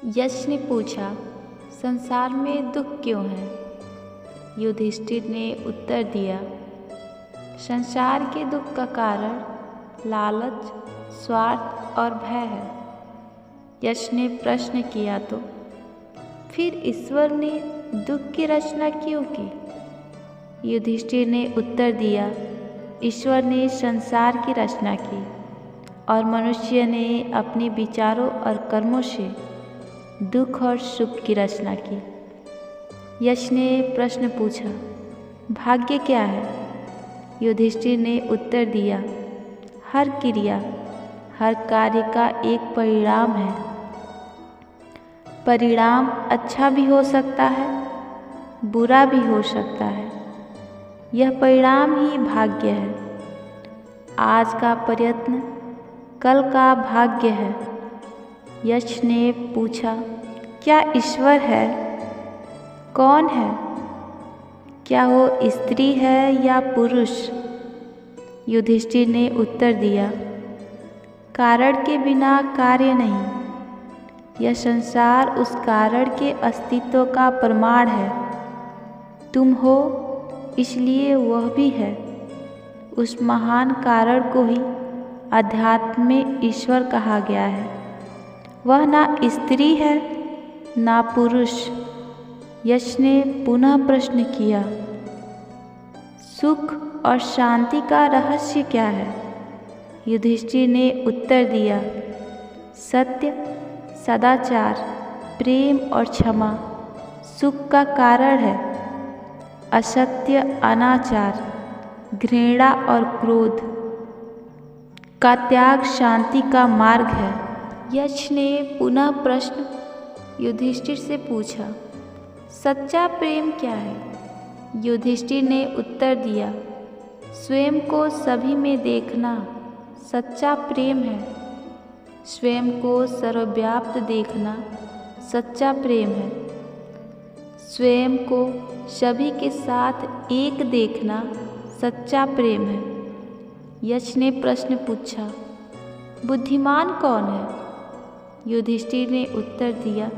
यश ने पूछा, संसार में दुख क्यों है? युधिष्ठिर ने उत्तर दिया, संसार के दुख का कारण लालच, स्वार्थ और भय है। यश ने प्रश्न किया, तो फिर ईश्वर ने दुख की रचना क्यों की? युधिष्ठिर ने उत्तर दिया, ईश्वर ने संसार की रचना की और मनुष्य ने अपने विचारों और कर्मों से दुख और सुख की रचना की। यश ने प्रश्न पूछा, भाग्य क्या है? युधिष्ठिर ने उत्तर दिया, हर क्रिया, हर कार्य का एक परिणाम है। परिणाम अच्छा भी हो सकता है, बुरा भी हो सकता है। यह परिणाम ही भाग्य है। आज का प्रयत्न कल का भाग्य है। यश ने पूछा, क्या ईश्वर है? कौन है? क्या वो स्त्री है या पुरुष? युधिष्ठिर ने उत्तर दिया, कारण के बिना कार्य नहीं। यह संसार उस कारण के अस्तित्व का प्रमाण है। तुम हो, इसलिए वह भी है। उस महान कारण को ही अध्यात्म में ईश्वर कहा गया है। वह ना स्त्री है ना पुरुष। यश ने पुनः प्रश्न किया, सुख और शांति का रहस्य क्या है? युधिष्ठिर ने उत्तर दिया, सत्य, सदाचार, प्रेम और क्षमा सुख का कारण है। असत्य, अनाचार, घृणा और क्रोध का त्याग शांति का मार्ग है। यश ने पुनः प्रश्न युधिष्ठिर से पूछा, सच्चा प्रेम क्या है? युधिष्ठिर ने उत्तर दिया, स्वयं को सभी में देखना सच्चा प्रेम है। स्वयं को सर्वव्याप्त देखना सच्चा प्रेम है। स्वयं को सभी के साथ एक देखना सच्चा प्रेम है। यश ने प्रश्न पूछा, बुद्धिमान कौन है? युधिष्ठिर ने उत्तर दिया,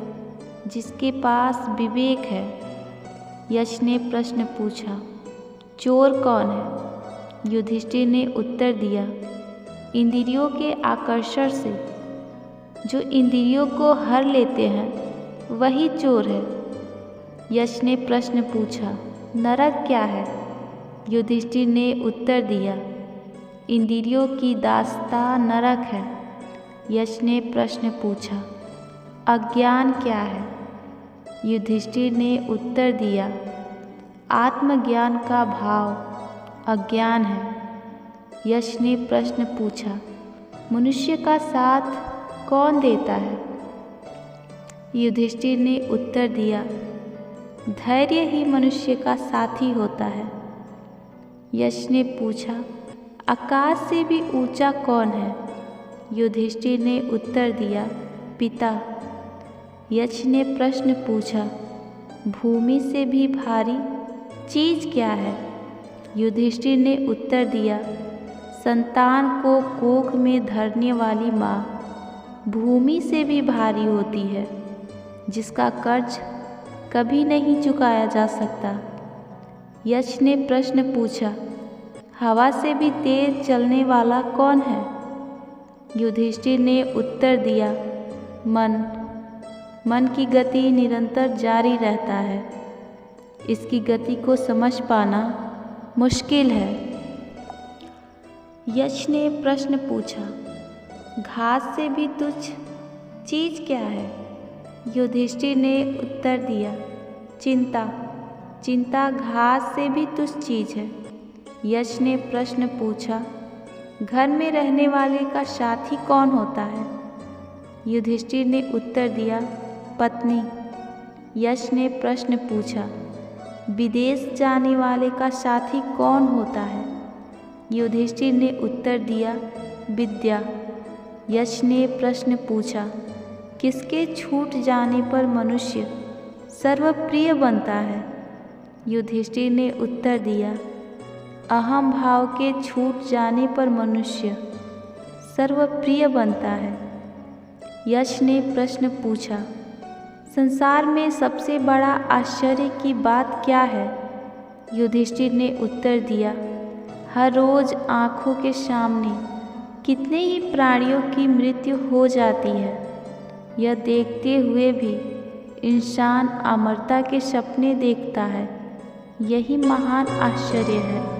जिसके पास विवेक है। यश ने प्रश्न पूछा, चोर कौन है? युधिष्ठिर ने उत्तर दिया, इंद्रियों के आकर्षण से जो इंद्रियों को हर लेते हैं वही चोर है। यश ने प्रश्न पूछा, नरक क्या है? युधिष्ठिर ने उत्तर दिया, इंद्रियों की दासता नरक है। यश ने प्रश्न पूछा, अज्ञान क्या है? युधिष्ठिर ने उत्तर दिया, आत्मज्ञान का भाव अज्ञान है। यश ने प्रश्न पूछा, मनुष्य का साथ कौन देता है? युधिष्ठिर ने उत्तर दिया, धैर्य ही मनुष्य का साथी होता है। यश ने पूछा, आकाश से भी ऊंचा कौन है? युधिष्ठिर ने उत्तर दिया, पिता। यश ने प्रश्न पूछा, भूमि से भी भारी चीज क्या है? युधिष्ठिर ने उत्तर दिया, संतान को कोख में धरने वाली माँ भूमि से भी भारी होती है, जिसका कर्ज कभी नहीं चुकाया जा सकता। यश ने प्रश्न पूछा, हवा से भी तेज चलने वाला कौन है? युधिष्ठिर ने उत्तर दिया, मन। मन की गति निरंतर जारी रहता है। इसकी गति को समझ पाना मुश्किल है। यश ने प्रश्न पूछा, घास से भी तुच्छ चीज क्या है? युधिष्ठिर ने उत्तर दिया, चिंता। चिंता घास से भी तुच्छ चीज है। यश ने प्रश्न पूछा, घर में रहने वाले का साथी कौन होता है? युधिष्ठिर ने उत्तर दिया, पत्नी। यश ने प्रश्न पूछा, विदेश जाने वाले का साथी कौन होता है? युधिष्ठिर ने उत्तर दिया, विद्या। यश ने प्रश्न पूछा, किसके छूट जाने पर मनुष्य सर्वप्रिय बनता है? युधिष्ठिर ने उत्तर दिया, अहम भाव के छूट जाने पर मनुष्य सर्वप्रिय बनता है। यश ने प्रश्न पूछा, संसार में सबसे बड़ा आश्चर्य की बात क्या है? युधिष्ठिर ने उत्तर दिया, हर रोज आँखों के सामने कितने ही प्राणियों की मृत्यु हो जाती है। यह देखते हुए भी इंसान अमरता के सपने देखता है। यही महान आश्चर्य है।